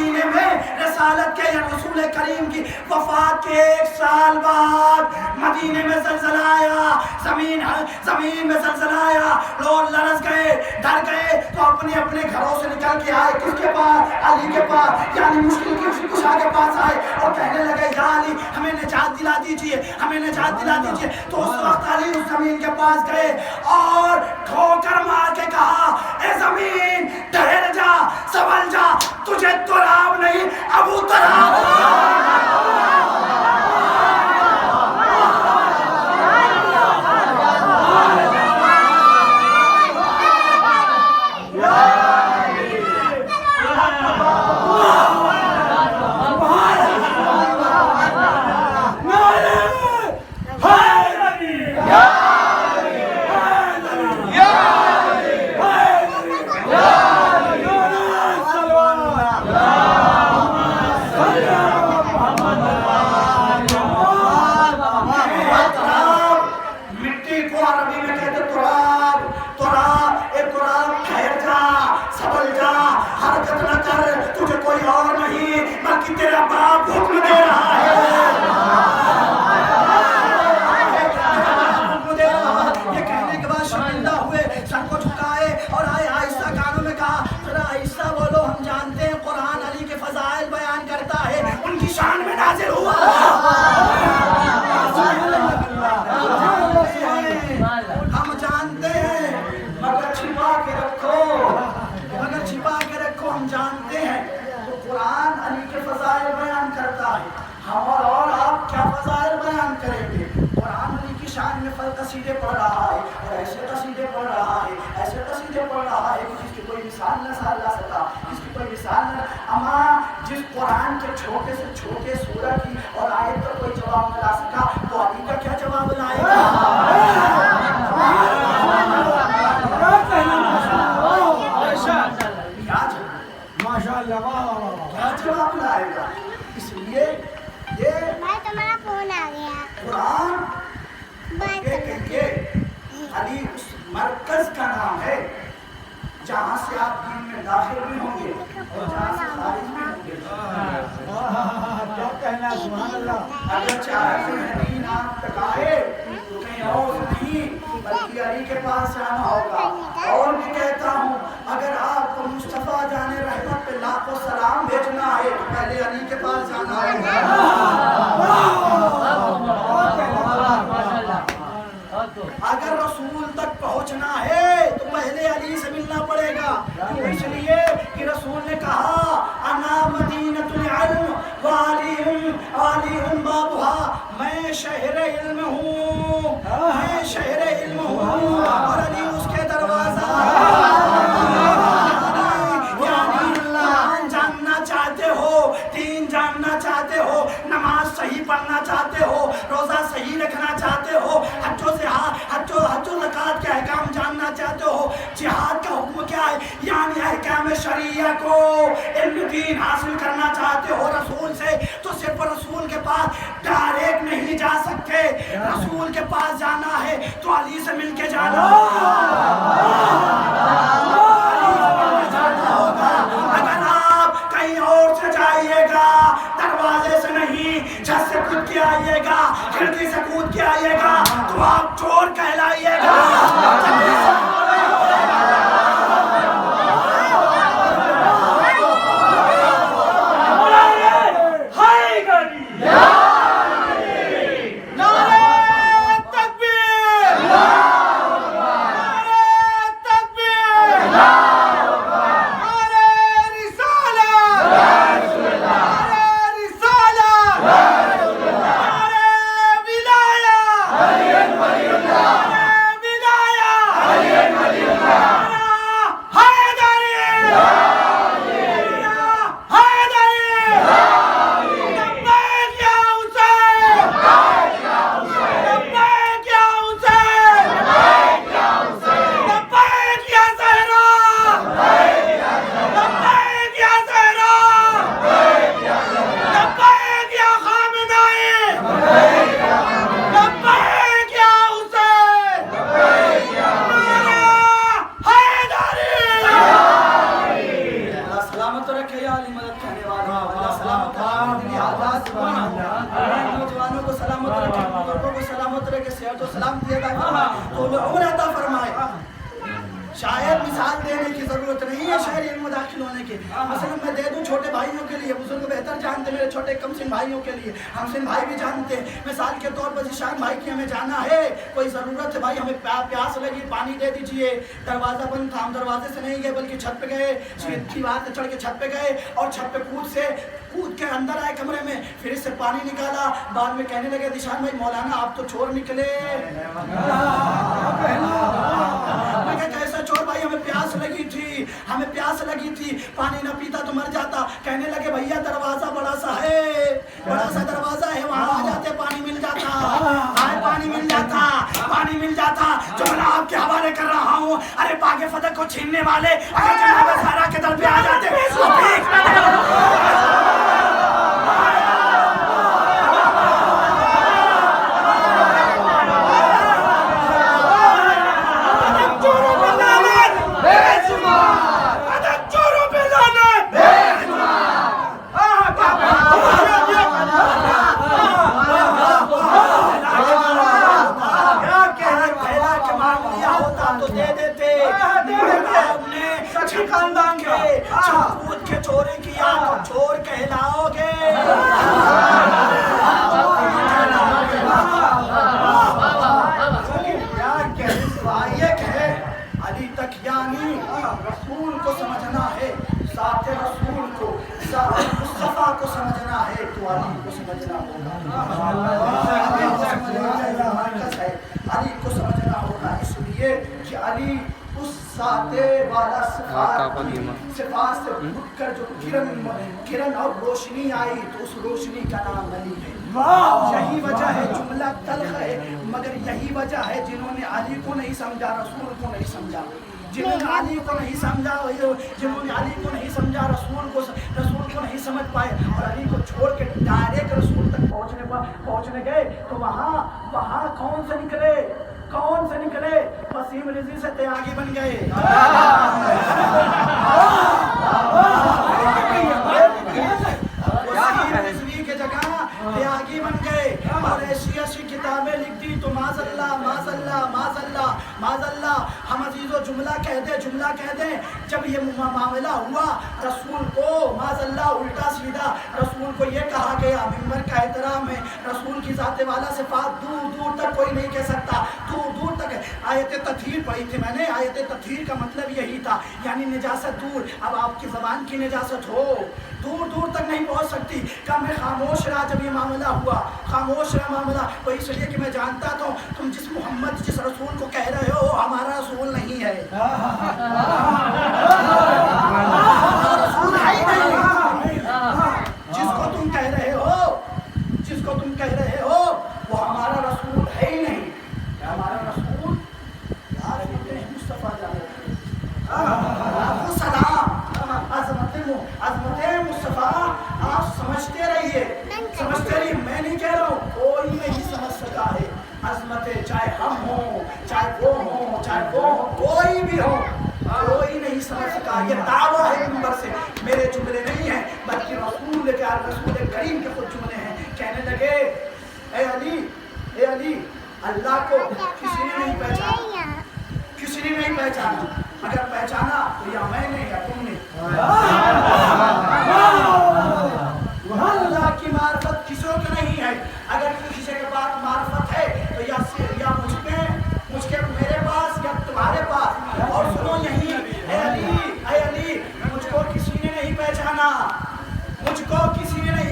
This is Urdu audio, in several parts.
مدینے میں رسالت کے یا رسول کریم کی وفات کے 1 سال بعد مدینے میں زلزلہ آیا، زمین میں زلزلہ آیا، لوگ لرز گئے، ڈر گئے، تو اپنے اپنے گھروں سے نکل کے آئے کس کے پاس؟ علی کے پاس، یعنی مشکل کی کشا کے پاس آئے اور کہنے لگے یا علی ہمیں نجات دلا دیجئے، ہمیں نجات دلا دیجئے۔ تو اس وقت علی اس زمین کے پاس گئے اور ٹھوکر مار کے کہا اے زمین ٹھہر جا، سنبھل جا، تجھے تراب نہیں ابو تراب تیرا باپ حکم دے رہا ہے، حکم دے رہا ہے۔ یہ کہنے کے بعد شرمندہ ہوئے، سر کو جھکائے اور آئے آہستہ کانوں میں کہا ذرا آہستہ بولو، ہم جانتے ہیں قرآن علی کے فضائل بیان کرتا ہے، ان کی شان میں نازل ہوا۔ ہم جانتے ہیں مگر چھپا کے رکھو، مگر چھپا کے رکھو، ہم جانتے ہیں قرآن علی کے فضائل بیان کرتا ہے، ہم اور آپ کیا فضائل بیان کریں گے؟ قرآن علی کی شان میں قصیدے پڑھ رہا ہے اور ایسے قصیدے پڑھ رہا ہے، ایسے قصیدے پڑھ رہا ہے کہ جس کی کوئی مثال نہ لا سکا، جس کی کوئی مثال نہ، اما جس قرآن کے چھوٹے سے چھوٹے سورہ کی اور آیت پر کوئی جواب نہ لا سکا، وہ علی کا کیا جواب لائے گا؟ کیا جواب لائے گا؟ اس لیے یہ تمہارا فون آ گیا، قرآن علی اس مرکز کا نام ہے جہاں سے آپ دین میں داخل بھی ہوں گے اور جہاں سے خارج بھی ہوں گے۔ کیا کہنا سبحان اللہ۔ اگر چاہے دین آپ تک آئے تو کہیں اور نہیں بلکہ علی کے پاس جانا ہوگا۔ اور بھی کہتا ہوں اگر آپ کو مصطفیٰ جان رحمت پہ لاکھوں سلام بھیجنا ہے تو پہلے علی کے پاس جانا ہوگا۔ اگر رسول تک پہنچنا ہے تو پہلے علی سے ملنا پڑے گا، اس لیے کہ رسول نے کہا انا مدینۃ العلم وعلی بابھا، میں شہر علم ہوں، میں شہر علم ہوں اور علی اس کے دروازہ۔ جاننا چاہتے ہو، دین جاننا چاہتے ہو، نماز صحیح پڑھنا چاہتے ہو، روزہ صحیح رکھنا چاہتے ہو، حج و زکوٰۃ کے احکام جاننا چاہتے ہو، جہاد کا حکم کیا ہے، یعنی احکام شریعہ کو علم دین حاصل کرنا چاہتے ہو رسول سے، تو صرف رسول کے پاس ڈائریکٹ نہیں جا سکتے، رسول کے پاس جانا ہے تو علی سے مل کے جانا ہوگا۔ اگر آپ کہیں اور سے جائیے گا، دروازے سے نہیں، چھت سے کود کے آئیے گا، کھڑکی سے کود کے آئیے گا تو آپ چور کہلائیے گا۔ کہنے والوں کو اللہ سلامت رکھے، حالات نوجوانوں کو سلامت رکھے، بزرگوں کو سلامت رکھے، صحت و سلامتی عطا فرمائے، طول عمر عطا فرمائے۔ شاید مثال دینے کی ضرورت نہیں ہے شہری علم داخل ہونے کی، مثلا میں دے دوں چھوٹے بھائیوں کے لیے، بزرگ بہتر جانتے میرے چھوٹے کم سن بھائیوں کے لیے، ہم سن بھائی بھی جانتے ہیں، مثال کے طور پر ذیشان بھائی کی ہمیں جانا ہے، کوئی ضرورت ہے بھائی، ہمیں پیاس لگی، پانی دے دیجئے، دروازہ بند تھا، ہم دروازے سے نہیں گئے بلکہ چھت پہ گئے، دیوار سے چڑھ کے چھت پہ گئے اور چھت پہ کود کے اندر آئے کمرے میں، پھر اس سے پانی نکالا، بعد میں کہنے لگے ذیشان بھائی مولانا آپ تو چور نکلے، میں کہا کیسا چور بھائی، ہمیں پیاس لگی تھی، پانی نہ پیتا تو مر جاتا، کہنے لگے بھیا دروازہ بڑا سا دروازہ ہے، وہاں آ جاتے پانی مل جاتا، جو میں آپ کے حوالے کر رہا ہوں، ارے باغ فتح کو چھیننے والے اگر جناب زہرا کے در پہ آ جاتے تو بھیک نہ رسول کو سمجھنا ہے، ذات رسول کو، ذات مصطفیٰ کو سمجھنا ہے تو علی کو سمجھنا ہوگا، اس لیے کہ علی اس ذات والا صفات سے اٹھ کر جو کرن اور روشنی آئی تو اس روشنی کا نام علی ہے۔ یہی وجہ ہے جملہ تلخ ہے، مگر یہی وجہ ہے جنہوں نے علی کو نہیں سمجھا رسول کو نہیں سمجھا، جنہوں نے علی کو نہیں سمجھا رسول کو نہیں سمجھ پائے، اور علی کو چھوڑ کے ڈائریکٹ رسول تک پہنچنے گئے تو وہاں کون سے نکلے وسیم رضوی سے تیاگی بن گئے، وسیم رضوی کے جگہ تیاگی بن گئے اور ایسی کتابیں لکھ دی تو معاذ اللہ ہم عزیزو جملہ کہہ دیں جب یہ معاملہ ہوا رسول کو معاذ اللہ الٹا سیدھا رسول کو یہ کہا گیا، منبر کا احترام ہے، رسول کی ذات والا صفات دور تک کوئی نہیں کہہ سکتا، دور تک آیت تطہیر پڑھی تھی میں نے، آیت تطہیر کا مطلب یہی تھا، یعنی نجاست دور، اب آپ کی زبان کی نجاست ہو دور تک نہیں پہنچ سکتی، کم میں خاموش رہا جب یہ معاملہ ہوا، خاموش رہا معاملہ، وہ اس لیے کہ میں جانتا تھا تم جس رسول کو کہہ رہے ہو ہمارا رسول نہیں ہے، رسول ہے ہی نہیں، جس کو تم کہہ رہے ہو وہ ہمارا رسول ہے ہی نہیں، ہمارا رسول یار مصطفیٰ سلام عظمت مصطفیٰ آپ سمجھتے رہیے، میں نہیں کہہ رہا ہوں، کوئی نہیں سمجھ سکا ہے عظمت، چاہے ہم ہوں چاہے وہ ہوں کوئی بھی ہو، کوئی نہیں سمجھ سکا، یہ دعویٰ ہے منبر سے، میرے جملے نہیں ہیں بلکہ رسول کریم کے خود جملے ہیں، کہنے لگے اے علی اللہ کو کسی نے نہیں پہچانا، اگر پہچانا تو یا میں نے یا تم نے، اللہ کی معرفت کسی کو نہیں ہے، اگر کسی کے پاس معرفت ہے تو یا مجھ کے میرے پاس یا تمہارے پاس، اور سنو یہی اے علی مجھ کو کسی نے نہیں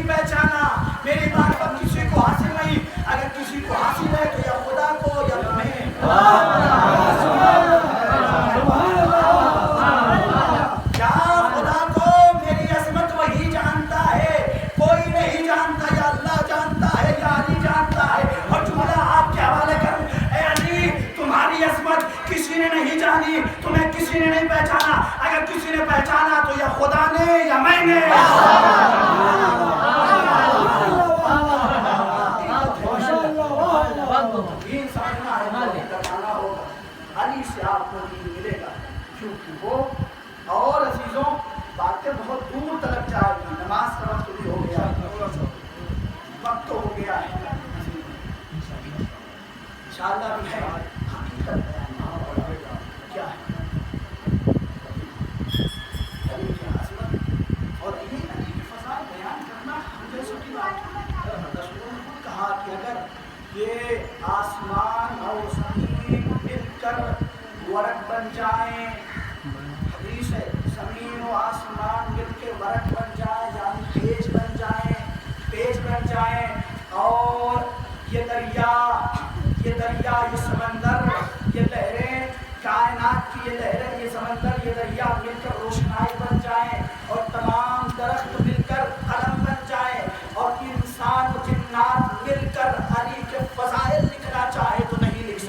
پہچانا، میری معرفت کسی کو حاصل نہیں، اگر کسی کو حاصل ہے تو یا خدا کو یا تمہیں، یا خدا کو میری عظمت وہی جانتا ہے، کوئی نہیں جانتا، یا اللہ جانتا ہے یا علی جانتا ہے، اور جملہ آپ کے حوالے کروں اے علی تمہاری عظمت کسی نے نہیں جانی، تمہیں کسی نے نہیں پہچانا، اگر کسی نے پہچانا تو یا خدا نے یا میں نے، علی سے آپ کو دین ملے گا، کیونکہ وہ اور عزیزوں باتیں بہت دور تلک جائے گی، دریا، یہ سمندر، یہ لہریں، کائنات کی یہ لہریں، یہ سمندر، یہ دریا مل کر روشنائی بن جائیں اور تمام درخت مل کر قلم بن جائیں اور انسان و جنات مل کر علی کے فضائل لکھنا چاہے تو نہیں لکھ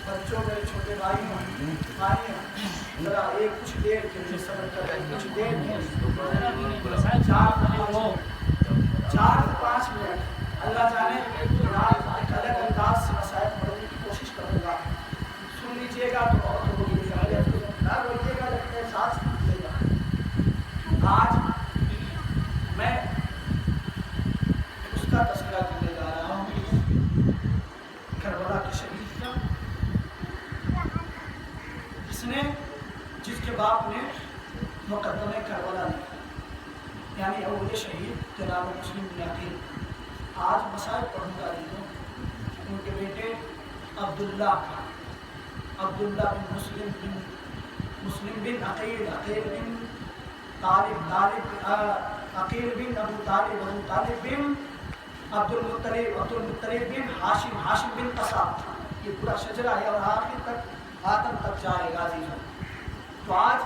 بچوں میرے چھوٹے بھائی آئے ذرا ایک کچھ دیر کے لیے صبر کریں، کچھ دیر چار پانچ منٹ اللہ جانے ایک الگ انداز سے مسائل پڑھنے کی کوشش کروں گا، سن لیجیے گا تو اور نہ روئیے گا لیکن احساس کیجیے گا۔ آج میں اس کا تذکرہ کرنے جا رہا ہوں کربلا کے شہید کا، جس کے باپ نے مقدمہ کربلا لکھا، یعنی اول شہید جناب مسلم بن عقیل۔ آج مسائل پڑھوں گا ان کے بیٹے عبداللہ بن مسلم بن عقیل، عقیل بن طالب، عقیل بن ابو طالب بن عبد المطلب بن ہاشم بن قصاب، یہ پورا شجرہ ہے اور آخر تک آدم تک جائے گا عزیزوں۔ تو آج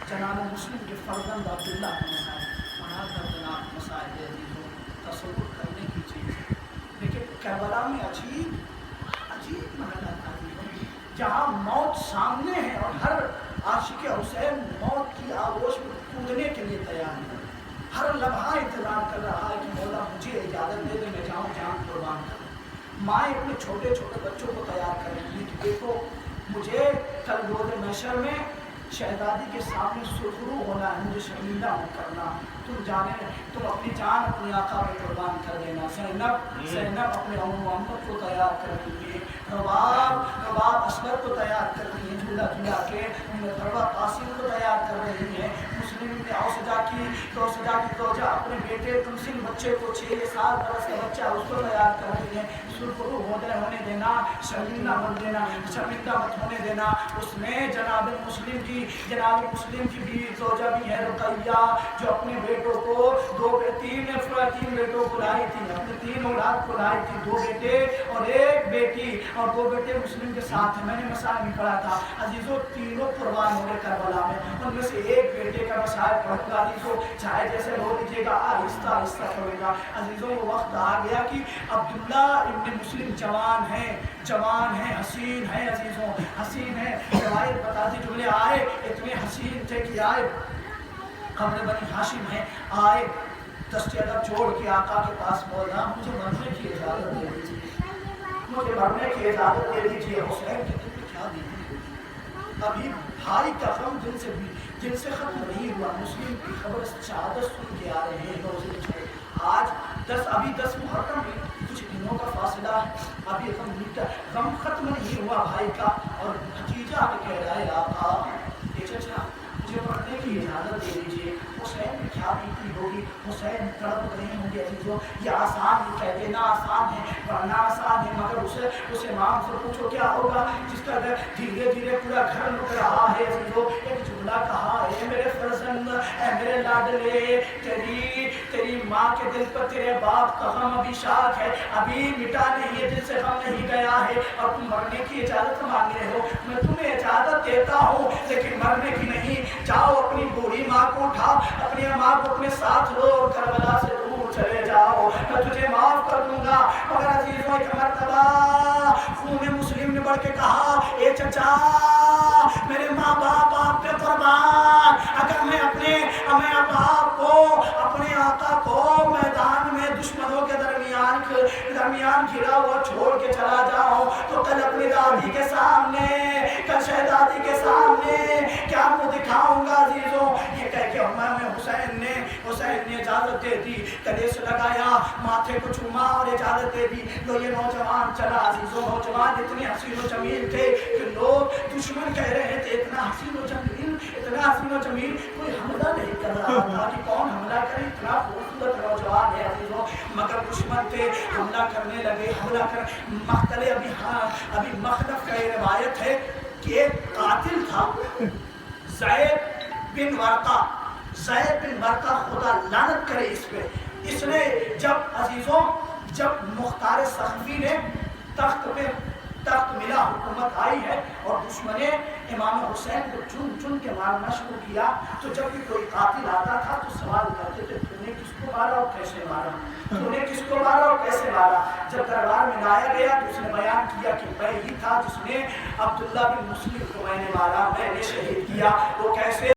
جناب مسلم کے فرزند عبداللہ کے مسائل، بڑا دردناک مسائل ہے عزیزوں، تصور کرنے کی چیز ہے۔ لیکن کربلا میں عجیب محنت عزیزوں، جہاں موت سامنے ہے اور ہر عاشق حسین موت کی آغوش میں کودنے کے لیے تیار ہے، ہر لمحہ انتظار کر رہا ہے کہ مولا مجھے اجازت دے دے میں جاؤں جان قربان کروں۔ مائیں اپنے چھوٹے چھوٹے بچوں کو تیار کر رہی ہیں کہ دیکھو مجھے کل روز محشر میں شہزادی کے سامنے سرخرو ہونا ہے، مجھے شرمندہ مت کرنا، تم جانے تم اپنی جان اپنے آقا پہ قربان کر دینا۔ زینب اپنے ام محمد کو تیار کر رہی ہے، رباب اصغر کو تیار کر رہی ہے، جھولا کے دھڑوا قاسم کو تیار کر رہی ہے، مسلم نے اوسجا کی توجہ اپنے بیٹے تمسن بچے کو 6 سال برس کا بچہ اس کو تیار کر رہی ہے۔ سرخرو ہونے دینا، شرمندہ مت ہونے دینا۔ اس میں جناب مسلم کی بیوی زوجہ بھی ہے رقیہ، جو اپنے بیٹوں کو تین بیٹوں کو لائی تھی، اپنے 3 اولاد کو لائی تھی، 2 بیٹے اور 1 بیٹی، اور 2 بیٹے مسلم کے ساتھ ہیں۔ میں نے مسائل میں پڑھا تھا عزیزوں، تینوں قربان ہو گئے کربلا میں، ان میں سے 1 بیٹے کا مسائل پڑھوں گا عزیزوں، چاہے جیسے رو لیجیے گا، آہستہ پڑھے گا عزیزوں۔ وہ وقت آ گیا کہ عبداللہ ابن مسلم جوان ہیں، حسین ہیں عزیزوں، حسین ہیں۔ روایت بتاتی جملے آئے اتنے حسین تھے کہ آئے قبر بنی ہاشم ہیں، آئے دست ادب چھوڑ کے آقا کے پاس بولا مجھے مرنے کی اجازت دے دیجیے، حسین کے دل میں کیا دیجیے، ابھی بھائی کا غم جن سے ختم نہیں ہوا، مسلم کی خبر شہادت سن کے آ رہے ہیں۔ آج ابھی 10 محرم میں کچھ دنوں کا فاصلہ ہے، ابھی غم ختم نہیں ہوا بھائی کا، اور بھتیجا کہہ رہا ہے آقا چچا مجھے پڑھنے کی اجازت دے دیجیے۔ حسین میں کیا بیتی ہوگی، حسین تڑپ رہے ہوں گے عزیزوں۔ یہ آسان ہی کہہ دینا آسان ہے، پڑھنا آسان ہے، مگر اسے امام سے پوچھو کیا ہوگا جس کا دھیرے دھیرے پورا گھر لٹ رہا ہے عزیزوں۔ ایک جملہ کہا، اے میرے فرزند، اے میرے لاڈلے، تیری ماں کے دل پر تیرے باپ کا غم ابھی شاک ہے، ابھی مٹا نہیں ہے، دل سے غم نہیں گیا ہے، اور تم مرنے کی اجازت مانگ رہے ہو۔ میں تمہیں اجازت دیتا ہوں لیکن مرنے کی نہیں۔ جاؤ اپنی بوڑھی ماں کو اٹھاؤ، اپنی ماں کو اپنے ساتھ لو اور کربلا سے دور چلے جاؤ، میں تجھے معاف کر دوں گا۔ مگر عزیزوں ایک مرتبہ خون مسلم نے بڑھ کے کہا، اے چچا میرے ماں باپ آپ پہ قربان، اگر میں اپنے آپ کو اپنے آقا کو میدان میں دشمنوں کے درمیان درمیان گرا ہوا چھوڑ کے چلا جاؤں تو کل اپنی دادی کے سامنے، کل شہزادی کے سامنے کیا منہ دکھاؤں گا عزیزوں؟ یہ کہہ کے امام حسین نے اجازت دے دی، کلیس لگایا، ماتھے کو چوما اور اجازت دے دی، تو یہ نوجوان چلا عزیزوں۔ نوجوان اتنے حسین و جمیل تھے کہ لوگ دشمن کہہ رہے تھے اتنا حسین و جمیل، اتنا حسین و جمیل، کوئی حملہ نہیں کر رہا تھا کہ کون حملہ کرے، اتنا خوبصورت نوجوان ہے عزیزوں، مگر دشمن تھے، حملہ کرنے لگے، حملہ کر مقتل ابھی مخلف کا یہ روایت ہے کہ ایک قاتل تھا زید بن ورقہ، خدا لعنت کرے اس پہ، اس نے جب مختار سخفی نے تخت ملا، حکومت آئی ہے اور دشمن امام حسین کو چن کے مارنا شروع کیا، تو جب بھی کوئی قاتل آتا تھا تو سوال کرتے تھے تو نے کس کو مارا اور کیسے مارا، تو نے کس کو مارا اور کیسے مارا؟ جب دربار میں لایا گیا تو اس نے بیان کیا کہ میں ہی تھا جس نے عبداللہ بن مسلم کو میں نے مارا، میں نے شہید کیا۔ وہ کیسے؟